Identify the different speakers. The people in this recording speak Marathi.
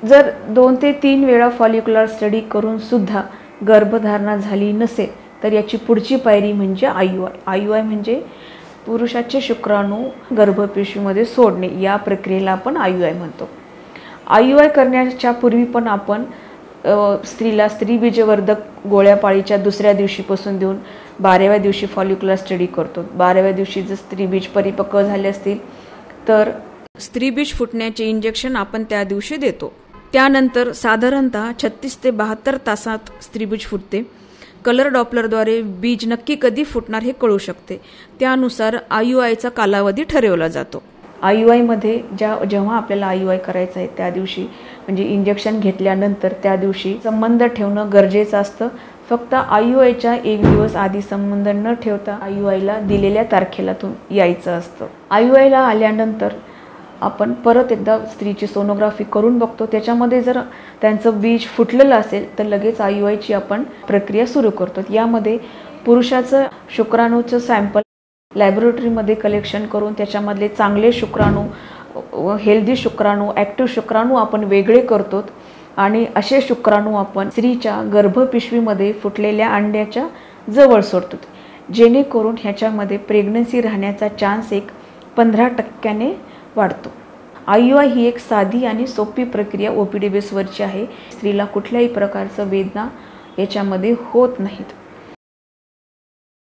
Speaker 1: जर 2 ते 3 वेळा फॉलिक्युलर स्टडी करून सुद्धा गर्भधारणा झाली नसेल तर याची पुढची पायरी म्हणजे IUI म्हणजे पुरुषाचे शुक्राणू गर्भपिशवीमध्ये सोडणे, या प्रक्रियेला आपण IUI म्हणतो. IUI करण्याच्या पूर्वी पण आपण स्त्रीला स्त्रीबीजवर्धक गोळ्या पाळीच्या दुसऱ्या दिवशीपासून देऊन 12व्या दिवशी फॉलिक्युलर स्टडी करतो. 12व्या दिवशी जर स्त्रीबीज परिपक्व झाले असतील तर स्त्रीबीज फुटण्याचे इंजेक्शन आपण त्या दिवशी देतो. त्यानंतर साधारणतः 36 ते 72 तासात स्त्रीबीज फुटते. कलर डॉपलरद्वारे बीज नक्की कधी फुटणार हे कळू शकते. त्यानुसार IUIचा कालावधी ठरवला जातो. IUIमध्ये जेव्हा आपल्याला IUI करायचं आहे त्या दिवशी म्हणजे इंजेक्शन घेतल्यानंतर त्या दिवशी संबंध ठेवणं गरजेचं असतं. फक्त IUIच्या 1 दिवस आधी संबंध न ठेवता IUIला दिलेल्या तारखेला यायचं असतं. IUIला आल्यानंतर आपण परत एकदा स्त्रीची सोनोग्राफी करून बघतो. त्याच्यामध्ये जर त्यांचं बीज फुटलेलं असेल तर लगेच IUIची आपण प्रक्रिया सुरू करतो. यामध्ये पुरुषाचं शुक्राणूचं सॅम्पल लॅबोरेटरीमध्ये कलेक्शन करून त्याच्यामधले चांगले शुक्राणू, हेल्दी शुक्राणू, ॲक्टिव्ह शुक्राणू आपण वेगळे करतो आणि असे शुक्राणू आपण स्त्रीच्या गर्भपिशवीमध्ये फुटलेल्या अंड्याच्या जवळ सोडतो, जेणेकरून ह्याच्यामध्ये प्रेग्नन्सी राहण्याचा चान्स 15% वाढतो. IUI ही एक साधी आणि सोपी प्रक्रिया OPD बेसवरची आहे. स्त्रीला कुठल्याही प्रकारचं वेदना याच्यामध्ये होत नाहीत.